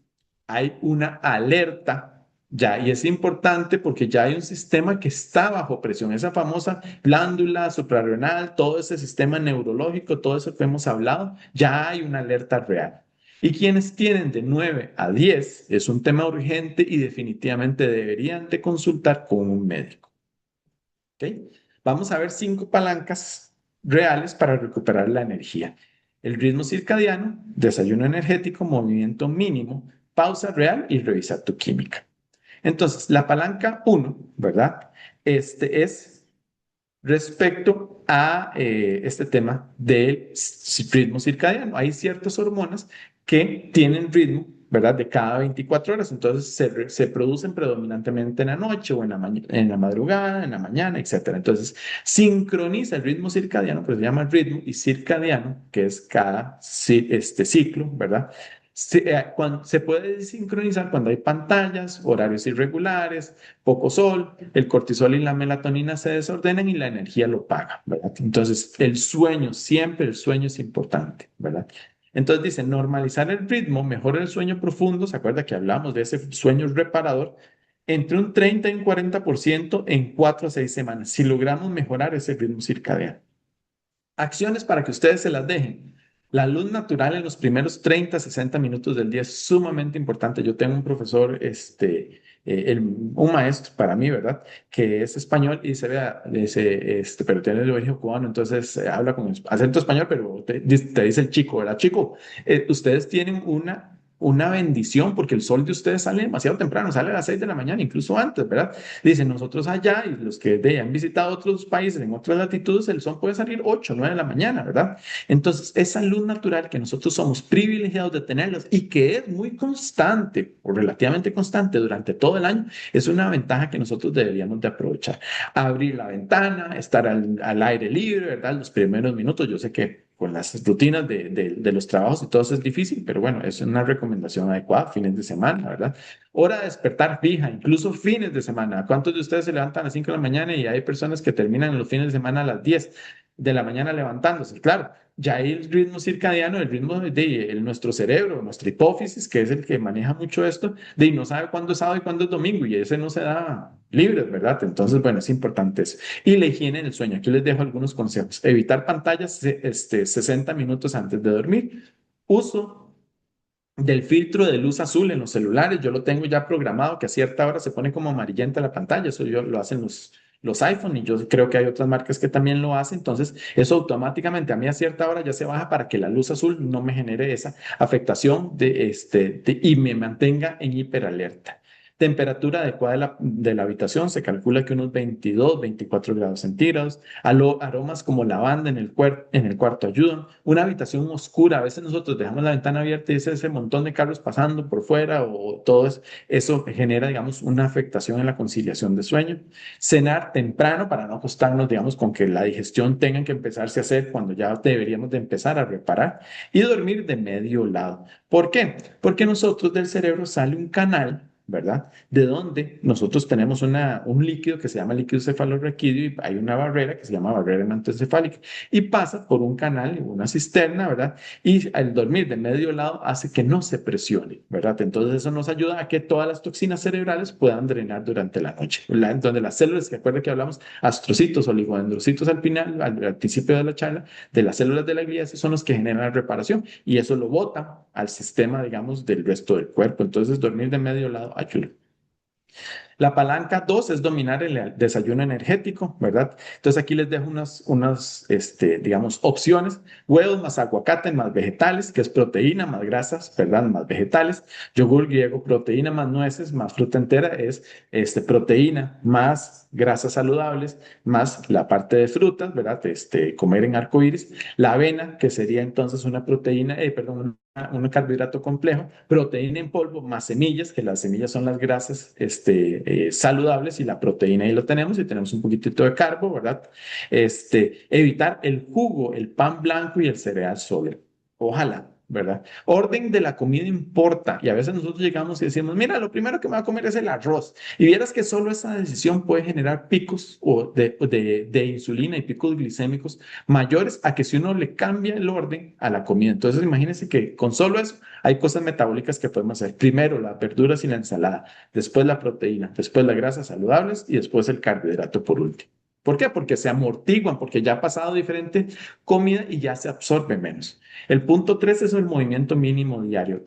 S1: hay una alerta ya, y es importante porque ya hay un sistema que está bajo presión, esa famosa glándula suprarrenal, todo ese sistema neurológico, todo eso que hemos hablado, ya hay una alerta real. Y quienes tienen de 9 a 10 es un tema urgente y definitivamente deberían de consultar con un médico. ¿Ok? Vamos a ver 5 palancas reales para recuperar la energía. El ritmo circadiano, desayuno energético, movimiento mínimo, pausa real y revisar tu química. Entonces, la palanca 1, ¿verdad? Es respecto a este tema del ritmo circadiano. Hay ciertas hormonas que tienen ritmo, ¿verdad? De cada 24 horas. Entonces, se producen predominantemente en la noche o en la madrugada, en la mañana, etcétera. Entonces, sincroniza el ritmo circadiano, pues se llama ritmo y circadiano, que es cada ciclo, ¿verdad? Se puede sincronizar cuando hay pantallas, horarios irregulares, poco sol, el cortisol y la melatonina se desordenan y la energía lo paga, ¿verdad? Entonces, el sueño, siempre el sueño es importante, ¿verdad? Entonces dice, normalizar el ritmo, mejora el sueño profundo, ¿se acuerda que hablamos de ese sueño reparador? Entre un 30 y un 40% en 4 a 6 semanas, si logramos mejorar ese ritmo circadiano. Acciones para que ustedes se las dejen. La luz natural en los primeros 30, 60 minutos del día es sumamente importante. Yo tengo un profesor, un maestro para mí, ¿verdad? Que es español y se vea, pero tiene el origen cubano, entonces habla con acento español, pero te dice el chico, ¿verdad? Chico, ustedes tienen una bendición porque el sol de ustedes sale demasiado temprano, sale a las 6 de la mañana, incluso antes, ¿verdad? Dicen nosotros allá y los que han visitado otros países en otras latitudes, el sol puede salir 8, 9 de la mañana, ¿verdad? Entonces, esa luz natural que nosotros somos privilegiados de tenerlos y que es muy constante o relativamente constante durante todo el año, es una ventaja que nosotros deberíamos de aprovechar. Abrir la ventana, estar al aire libre, ¿verdad? Los primeros minutos, yo sé que con las rutinas de los trabajos y todo eso es difícil, pero bueno, es una recomendación adecuada, fines de semana, ¿verdad? Hora de despertar fija, incluso fines de semana. ¿Cuántos de ustedes se levantan a las 5 de la mañana y hay personas que terminan los fines de semana a las 10 de la mañana levantándose? Claro, ya ahí el ritmo circadiano, el ritmo nuestro cerebro, nuestra hipófisis, que es el que maneja mucho esto, de no sabe cuándo es sábado y cuándo es domingo, y ese no se da libre, ¿verdad? Entonces, bueno, es importante eso. Y la higiene del sueño. Aquí les dejo algunos consejos. Evitar pantallas 60 minutos antes de dormir. Uso del filtro de luz azul en los celulares. Yo lo tengo ya programado que a cierta hora se pone como amarillenta la pantalla. Eso lo hacen los iPhone y yo creo que hay otras marcas que también lo hacen. Entonces, eso automáticamente a mí a cierta hora ya se baja para que la luz azul no me genere esa afectación y me mantenga en hiperalerta. Temperatura adecuada de la habitación, se calcula que unos 22, 24 grados centígrados. Aromas como lavanda en el cuarto ayudan. Una habitación oscura, a veces nosotros dejamos la ventana abierta y es ese montón de carros pasando por fuera o todo eso genera, digamos, una afectación en la conciliación de sueño. Cenar temprano para no acostarnos, digamos, con que la digestión tenga que empezarse a hacer cuando ya deberíamos de empezar a reparar. Y dormir de medio lado. ¿Por qué? Porque nosotros del cerebro sale un canal, ¿verdad? De donde nosotros tenemos un líquido que se llama líquido cefalorraquídeo y hay una barrera que se llama barrera hematoencefálica y pasa por un canal, una cisterna, ¿verdad? Y al dormir de medio lado hace que no se presione, ¿verdad? Entonces eso nos ayuda a que todas las toxinas cerebrales puedan drenar durante la noche, donde las células, que acuerda que hablamos, astrocitos, oligodendrocitos al final, al principio de la charla, de las células de la glía, esos son los que generan la reparación y eso lo bota al sistema, digamos, del resto del cuerpo. Entonces dormir de medio lado ayuda. La palanca 2 es dominar el desayuno energético, ¿verdad? Entonces aquí les dejo digamos, opciones. Huevos más aguacate más vegetales, que es proteína más grasas, ¿verdad? Más vegetales. Yogur griego, proteína más nueces, más fruta entera, es proteína más grasas saludables, más la parte de frutas, ¿verdad? Comer en arco iris. La avena, que sería entonces una proteína, perdón, un carbohidrato complejo, proteína en polvo más semillas, que las semillas son las grasas saludables y la proteína ahí lo tenemos y tenemos un poquitito de carbo, ¿verdad? Evitar el jugo, el pan blanco y el cereal sólido. Ojalá, ¿verdad? Orden de la comida importa y a veces nosotros llegamos y decimos, mira, lo primero que me voy a comer es el arroz y vieras que solo esa decisión puede generar picos de insulina y picos glicémicos mayores a que si uno le cambia el orden a la comida. Entonces, imagínense que con solo eso hay cosas metabólicas que podemos hacer. Primero las verduras y la ensalada, después la proteína, después las grasas saludables y después el carbohidrato por último. ¿Por qué? Porque se amortiguan, porque ya ha pasado diferente comida y ya se absorbe menos. El punto 3 es el movimiento mínimo diario.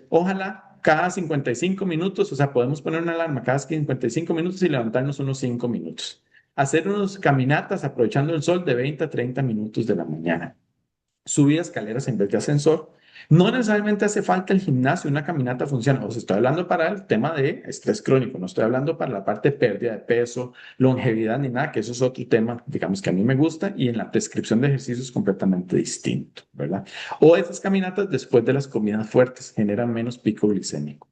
S1: Ojalá cada 55 minutos, o sea, podemos poner una alarma cada 55 minutos y levantarnos unos 5 minutos. Hacer unas caminatas aprovechando el sol de 20 a 30 minutos de la mañana. Subir escaleras en vez de ascensor. No necesariamente hace falta el gimnasio, una caminata funciona. Os estoy hablando para el tema de estrés crónico, no estoy hablando para la parte de pérdida de peso, longevidad ni nada, que eso es otro tema, digamos que a mí me gusta y en la prescripción de ejercicio es completamente distinto, ¿verdad? O esas caminatas después de las comidas fuertes generan menos pico glicémico.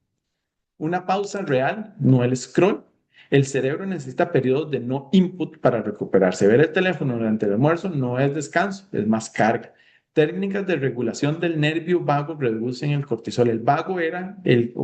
S1: Una pausa real, no el scroll. El cerebro necesita periodos de no input para recuperarse. Ver el teléfono durante el almuerzo no es descanso, es más carga. Técnicas de regulación del nervio vago reducen el cortisol. El vago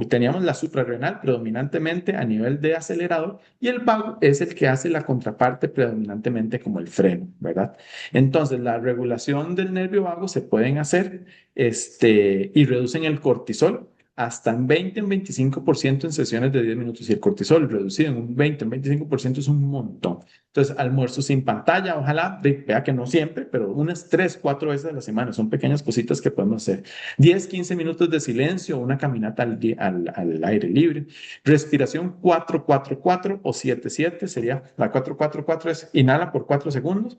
S1: teníamos la suprarrenal predominantemente a nivel de acelerador y el vago es el que hace la contraparte predominantemente como el freno, ¿verdad? Entonces, la regulación del nervio vago se pueden hacer y reducen el cortisol hasta en 20 o 25% en sesiones de 10 minutos y el cortisol reducido en un 20 o 25% es un montón. Entonces, almuerzo sin pantalla, ojalá, vea que no siempre, pero unas 3, 4 veces a la semana, son pequeñas cositas que podemos hacer. 10, 15 minutos de silencio, una caminata al aire libre. Respiración 4-4-4 o 7-7 sería la 4-4-4 es inhala por 4 segundos,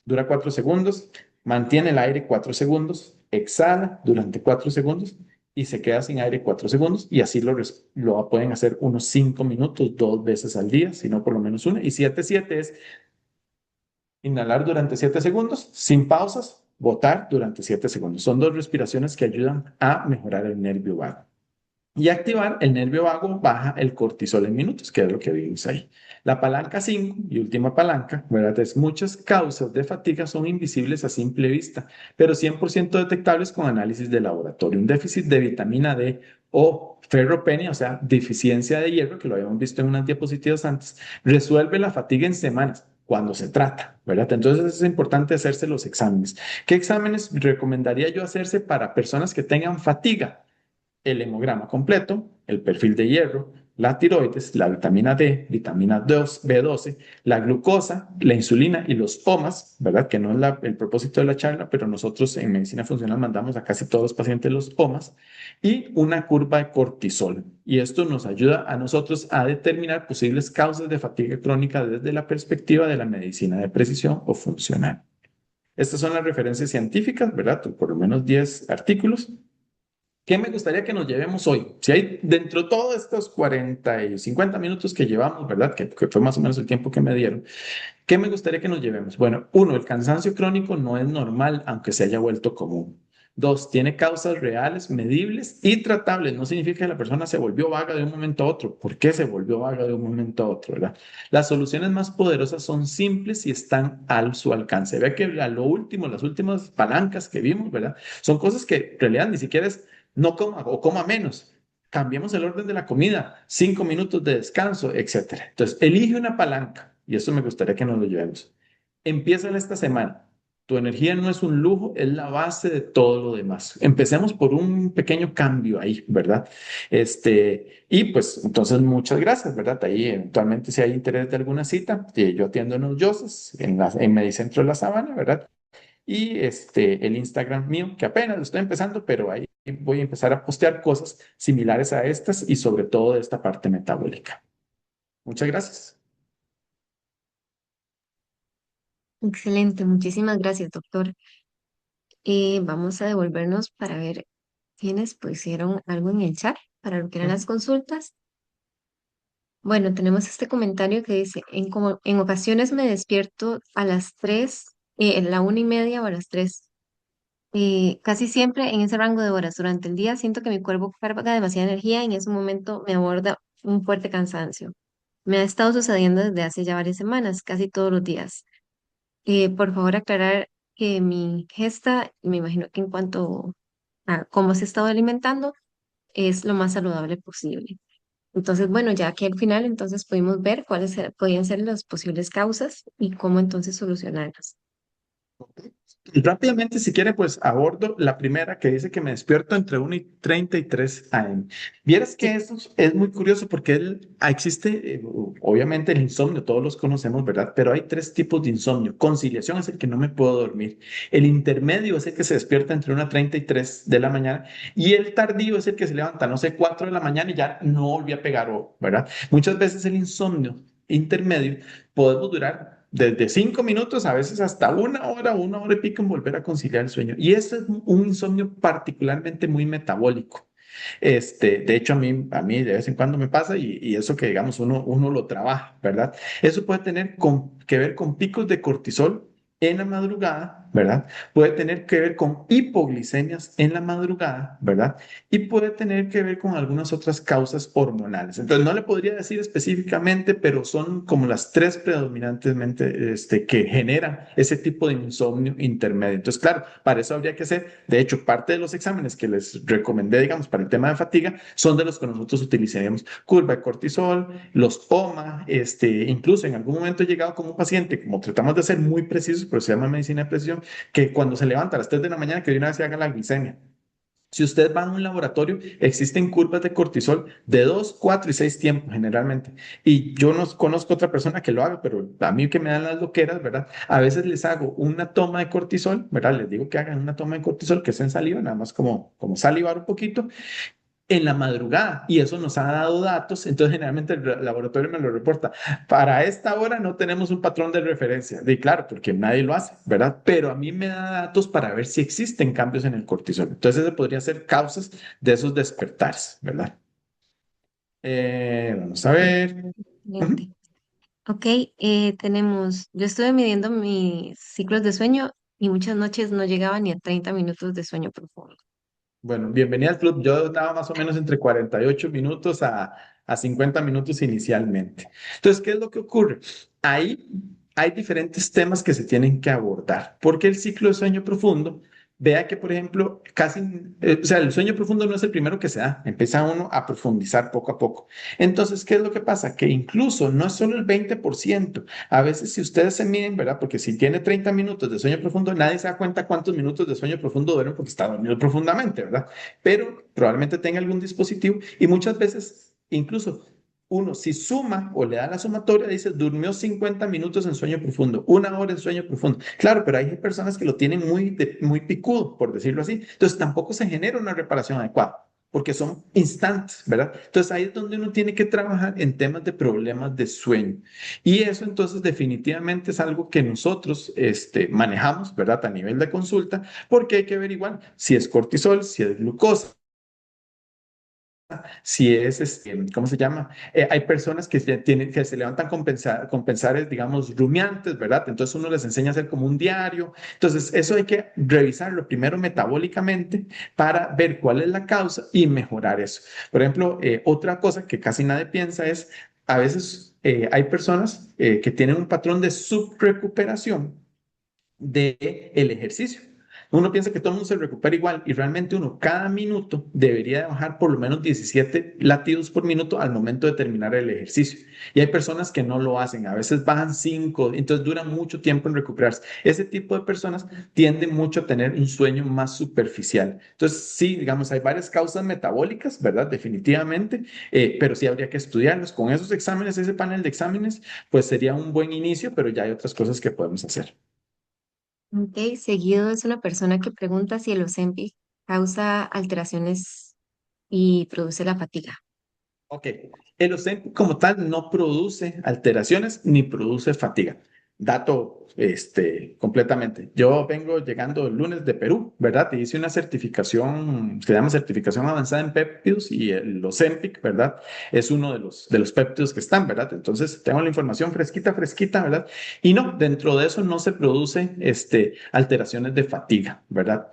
S1: dura 4 segundos, mantiene el aire 4 segundos, exhala durante 4 segundos y se queda sin aire 4 segundos y así lo pueden hacer unos 5 minutos 2 veces al día, si no por lo menos una. Y 7-7 es inhalar durante 7 segundos, sin pausas, botar durante 7 segundos. Son 2 respiraciones que ayudan a mejorar el nervio vago. Y activar el nervio vago baja el cortisol en minutos, que es lo que vimos ahí. La palanca 5 y última palanca, ¿verdad? Es muchas causas de fatiga son invisibles a simple vista, pero 100% detectables con análisis de laboratorio. Un déficit de vitamina D o ferropenia, o sea, deficiencia de hierro, que lo habíamos visto en unas diapositivas antes, resuelve la fatiga en semanas cuando se trata, ¿verdad? Entonces es importante hacerse los exámenes. ¿Qué exámenes recomendaría yo hacerse para personas que tengan fatiga? El hemograma completo, el perfil de hierro, la tiroides, la vitamina D, vitamina B12, la glucosa, la insulina y los OMAs, ¿verdad? Que no es el propósito de la charla, pero nosotros en medicina funcional mandamos a casi todos los pacientes los OMAs y una curva de cortisol. Y esto nos ayuda a nosotros a determinar posibles causas de fatiga crónica desde la perspectiva de la medicina de precisión o funcional. Estas son las referencias científicas, ¿verdad? Por lo menos 10 artículos. ¿Qué me gustaría que nos llevemos hoy? Si hay dentro de todos estos 40 y 50 minutos que llevamos, ¿verdad? Que fue más o menos el tiempo que me dieron. ¿Qué me gustaría que nos llevemos? Bueno, uno, el cansancio crónico no es normal, aunque se haya vuelto común. Dos, tiene causas reales, medibles y tratables. No significa que la persona se volvió vaga de un momento a otro. ¿Por qué se volvió vaga de un momento a otro, verdad? Las soluciones más poderosas son simples y están a su alcance. Ve que a lo último, las últimas palancas que vimos, ¿verdad? Son cosas que en realidad ni siquiera es no coma o coma menos. Cambiemos el orden de la comida, 5 minutos de descanso, etcétera. Entonces, elige una palanca y eso me gustaría que nos lo llevemos. Empieza esta semana. Tu energía no es un lujo, es la base de todo lo demás. Empecemos por un pequeño cambio ahí, ¿verdad? Y pues entonces muchas gracias, ¿verdad? Ahí eventualmente si hay interés de alguna cita, yo atiendo en los Yoses, en Medicentro de la Sabana, ¿verdad? Y el Instagram mío, que apenas lo estoy empezando, pero ahí voy a empezar a postear cosas similares a estas y sobre todo de esta parte metabólica. Muchas gracias.
S2: Excelente, muchísimas gracias, doctor. Vamos a devolvernos para ver quiénes pusieron algo en el chat para lo que eran las consultas. Bueno, tenemos este comentario que dice, en ocasiones me despierto a las 3, en la 1:30 o a las 3. Casi siempre en ese rango de horas durante el día siento que mi cuerpo carga demasiada energía y en ese momento me aborda un fuerte cansancio. Me ha estado sucediendo desde hace ya varias semanas, casi todos los días. Por favor, aclarar que mi gesta, me imagino que en cuanto a cómo se ha estado alimentando, es lo más saludable posible. Entonces, bueno, ya que al final entonces pudimos ver podían ser las posibles causas y cómo entonces solucionarlas.
S1: Y rápidamente, si quiere, pues abordo la primera que dice que me despierto entre 1:30 y 3 a.m. Vieras que
S2: Sí,
S1: esto es muy curioso porque existe, obviamente, el insomnio, todos los conocemos, ¿verdad? Pero hay tres tipos de insomnio. Conciliación es el que no me puedo dormir. El intermedio es el que se despierta entre 1:30 y 3 de la mañana. Y el tardío es el que se levanta, no sé, 4 de la mañana y ya no volví a pegar, ¿verdad? Muchas veces el insomnio intermedio podemos durar desde 5 minutos a veces hasta una hora y pico en volver a conciliar el sueño. Y eso es un insomnio particularmente muy metabólico. De hecho, a mí de vez en cuando me pasa y eso que digamos uno lo trabaja, ¿verdad? Eso puede tener que ver con picos de cortisol en la madrugada, ¿verdad? Puede tener que ver con hipoglicemias en la madrugada, ¿verdad? Y puede tener que ver con algunas otras causas hormonales. Entonces, no le podría decir específicamente, pero son como las tres predominantemente que generan ese tipo de insomnio intermedio. Entonces, claro, para eso habría que hacer, de hecho, parte de los exámenes que les recomendé, digamos, para el tema de fatiga, son de los que nosotros utilizaríamos. Curva de cortisol, los OMA, incluso en algún momento he llegado con un paciente, como tratamos de ser muy precisos, pero se llama medicina de precisión, que cuando se levanta a las 3 de la mañana, que de una vez se haga la glicemia. Si usted va a un laboratorio, existen curvas de cortisol de 2, 4 y 6 tiempos generalmente. Y yo no conozco otra persona que lo haga, pero a mí que me dan las loqueras, ¿verdad? A veces les hago una toma de cortisol, ¿verdad? Les digo que hagan una toma de cortisol que es en saliva, nada más como salivar un poquito en la madrugada y eso nos ha dado datos, entonces generalmente el laboratorio me lo reporta. Para esta hora no tenemos un patrón de referencia, de claro, porque nadie lo hace, ¿verdad? Pero a mí me da datos para ver si existen cambios en el cortisol. Entonces, ese podría ser causas de esos despertares, ¿verdad? Vamos a ver.
S2: excelente. Ok, yo estuve midiendo mis ciclos de sueño y muchas noches no llegaba ni a 30 minutos de sueño profundo.
S1: Bueno, bienvenida al club. Yo daba más o menos entre 48 minutos a 50 minutos inicialmente. Entonces, ¿qué es lo que ocurre? Ahí hay diferentes temas que se tienen que abordar, porque el ciclo de sueño profundo, vea que, por ejemplo, o sea, el sueño profundo no es el primero que se da, empieza uno a profundizar poco a poco. Entonces, ¿qué es lo que pasa? Que incluso no es solo el 20%. A veces, si ustedes se miden, ¿verdad? Porque si tiene 30 minutos de sueño profundo, nadie se da cuenta cuántos minutos de sueño profundo duerme porque está dormido profundamente, ¿verdad? Pero probablemente tenga algún dispositivo y muchas veces, incluso uno, si suma o le da la sumatoria, dice, durmió 50 minutos en sueño profundo, 1 hora en sueño profundo. Claro, pero hay personas que lo tienen muy picudo, por decirlo así. Entonces tampoco se genera una reparación adecuada porque son instantes, ¿verdad? Entonces ahí es donde uno tiene que trabajar en temas de problemas de sueño. Y eso entonces definitivamente es algo que nosotros manejamos, ¿verdad? A nivel de consulta, porque hay que averiguar si es cortisol, si es glucosa, si es, ¿cómo se llama? Hay personas que se levantan con pensares, digamos, rumiantes, ¿verdad? Entonces uno les enseña a hacer como un diario. Entonces eso hay que revisarlo primero metabólicamente para ver cuál es la causa y mejorar eso. Por ejemplo, otra cosa que casi nadie piensa es, a veces hay personas que tienen un patrón de subrecuperación del ejercicio. Uno piensa que todo el mundo se recupera igual y realmente uno cada minuto debería de bajar por lo menos 17 latidos por minuto al momento de terminar el ejercicio. Y hay personas que no lo hacen, a veces bajan 5, entonces duran mucho tiempo en recuperarse. Ese tipo de personas tienden mucho a tener un sueño más superficial. Entonces, sí, digamos, hay varias causas metabólicas, ¿verdad? Definitivamente, pero sí habría que estudiarlos. Con esos exámenes, ese panel de exámenes, pues sería un buen inicio, pero ya hay otras cosas que podemos hacer.
S2: Ok, seguido es una persona que pregunta si el Ozempic causa alteraciones y produce la fatiga.
S1: Ok, el Ozempic como tal no produce alteraciones ni produce fatiga. Dato, completamente. Yo vengo llegando el lunes de Perú, ¿verdad? Y hice una certificación, se llama certificación avanzada en péptidos y el Ozempic, ¿verdad? Es uno de los péptidos que están, ¿verdad? Entonces tengo la información fresquita, fresquita, ¿verdad? Y no, dentro de eso no se produce, alteraciones de fatiga, ¿verdad?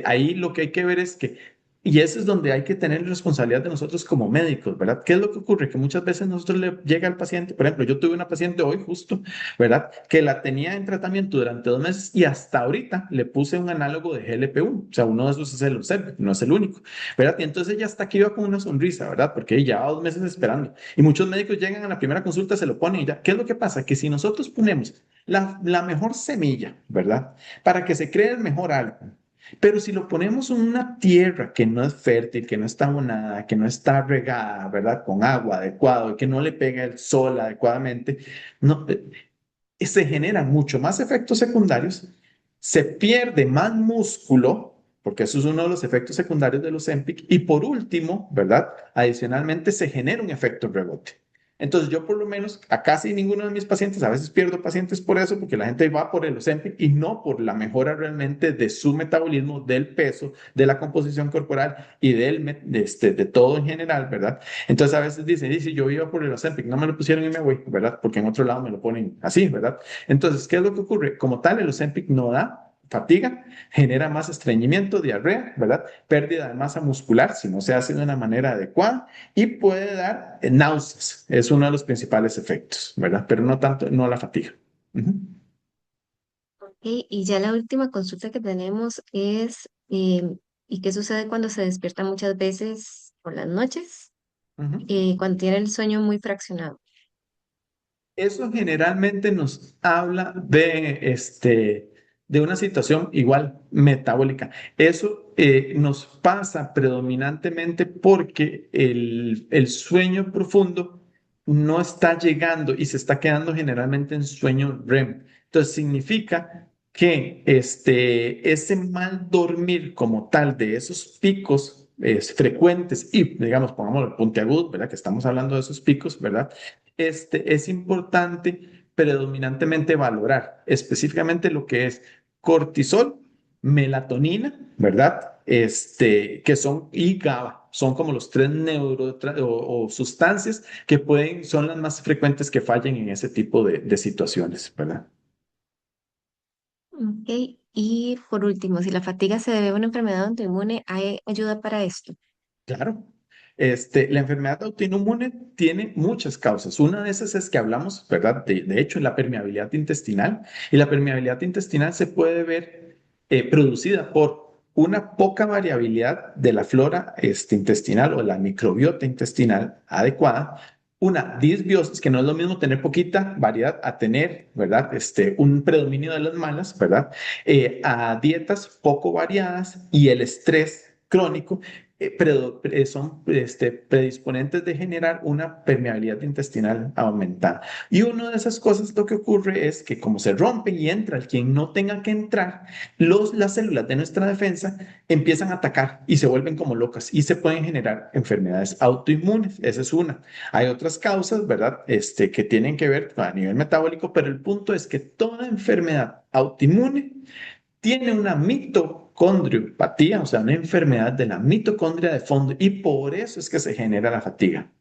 S1: Ahí lo que hay que ver es que y eso es donde hay que tener responsabilidad de nosotros como médicos, ¿verdad? ¿Qué es lo que ocurre? Que muchas veces nosotros le llega al paciente, por ejemplo, yo tuve una paciente hoy justo, ¿verdad? Que la tenía en tratamiento durante 2 meses y hasta ahorita le puse un análogo de GLP-1, o sea, uno de esos es el Ozempic, no es el único, ¿verdad? Y entonces ella hasta aquí iba con una sonrisa, ¿verdad? Porque ella llevaba 2 meses esperando. Y muchos médicos llegan a la primera consulta, se lo ponen y ya. ¿Qué es lo que pasa? Que si nosotros ponemos la mejor semilla, ¿verdad? Para que se cree el mejor algo, pero si lo ponemos en una tierra que no es fértil, que no está abonada, que no está regada, ¿verdad? Con agua adecuado y que no le pega el sol adecuadamente, no, se generan mucho más efectos secundarios, se pierde más músculo, porque eso es uno de los efectos secundarios de los Ozempic, y por último, ¿verdad? Adicionalmente se genera un efecto rebote. Entonces yo por lo menos a casi ninguno de mis pacientes, a veces pierdo pacientes por eso, porque la gente va por el Ozempic y no por la mejora realmente de su metabolismo, del peso, de la composición corporal y de todo en general, ¿verdad? Entonces a veces dicen, dice, yo iba por el Ozempic, no me lo pusieron y me voy, ¿verdad? Porque en otro lado me lo ponen así, ¿verdad? Entonces, ¿qué es lo que ocurre? Como tal, el Ozempic no da fatiga, genera más estreñimiento, diarrea, ¿verdad? Pérdida de masa muscular si no se hace de una manera adecuada y puede dar náuseas, es uno de los principales efectos, ¿verdad? Pero no tanto, no la fatiga. Ujú,
S2: Ok, y ya la última consulta que tenemos es, ¿y qué sucede cuando se despierta muchas veces por las noches?
S1: ujú.
S2: Cuando tiene el sueño muy fraccionado.
S1: Eso generalmente nos habla de una situación igual metabólica. Eso nos pasa predominantemente porque el sueño profundo no está llegando y se está quedando generalmente en sueño REM. Entonces significa que ese mal dormir como tal de esos picos frecuentes y digamos, pongamos el puntiagudo, ¿verdad? Que estamos hablando de esos picos, ¿verdad? Es importante predominantemente valorar específicamente lo que es cortisol, melatonina, ¿verdad? Que son y GABA, son como los tres o sustancias que son las más frecuentes que fallen en ese tipo de situaciones, ¿verdad?
S2: Ok, Y por último, si la fatiga se debe a una enfermedad autoinmune, ¿hay ayuda para esto?
S1: Claro. La enfermedad autoinmune tiene muchas causas. Una de esas es que hablamos, ¿verdad? De hecho, la permeabilidad intestinal. Y la permeabilidad intestinal se puede ver producida por una poca variabilidad de la flora intestinal o la microbiota intestinal adecuada. Una disbiosis, que no es lo mismo tener poquita variedad a tener, ¿verdad? Un predominio de las malas, ¿verdad? A dietas poco variadas y el estrés crónico son predisponentes de generar una permeabilidad intestinal aumentada. Y una de esas cosas lo que ocurre es que como se rompen y entra el quien no tenga que entrar, las células de nuestra defensa empiezan a atacar y se vuelven como locas y se pueden generar enfermedades autoinmunes. Esa es una. Hay otras causas, ¿verdad? Que tienen que ver a nivel metabólico, pero el punto es que toda enfermedad autoinmune tiene una mitocondriopatía, o sea, una enfermedad de la mitocondria de fondo, y por eso es que se genera la fatiga.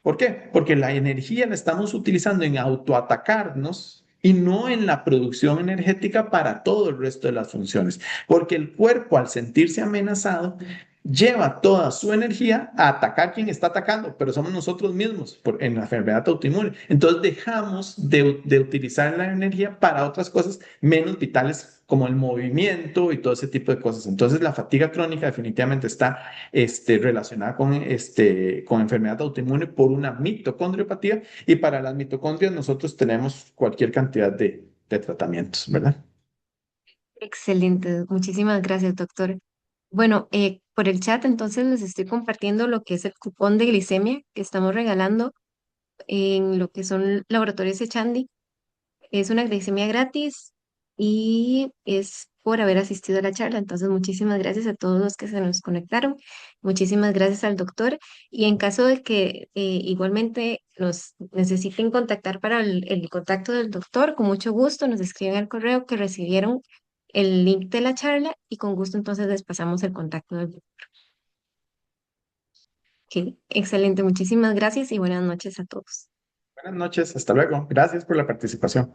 S1: ¿Por qué? Porque la energía la estamos utilizando en autoatacarnos y no en la producción energética para todo el resto de las funciones. Porque el cuerpo, al sentirse amenazado, lleva toda su energía a atacar quien está atacando, pero somos nosotros mismos en la enfermedad autoinmune. Entonces dejamos de utilizar la energía para otras cosas menos vitales como el movimiento y todo ese tipo de cosas. Entonces la fatiga crónica definitivamente está relacionada con enfermedad autoinmune por una mitocondriopatía y para las mitocondrias nosotros tenemos cualquier cantidad de tratamientos, ¿verdad?
S2: Excelente, muchísimas gracias, doctor. Bueno, por el chat entonces les estoy compartiendo lo que es el cupón de glicemia que estamos regalando en lo que son laboratorios Echandi. Es una glicemia gratis y es por haber asistido a la charla. Entonces, muchísimas gracias a todos los que se nos conectaron. Muchísimas gracias al doctor. Y en caso de que igualmente nos necesiten contactar para el contacto del doctor, con mucho gusto nos escriben al correo que recibieron el link de la charla y con gusto entonces les pasamos el contacto del doctor. Ok, excelente, muchísimas gracias y buenas noches a todos.
S1: Buenas noches, hasta luego. Gracias por la participación.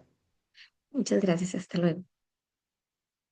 S2: Muchas gracias, hasta luego.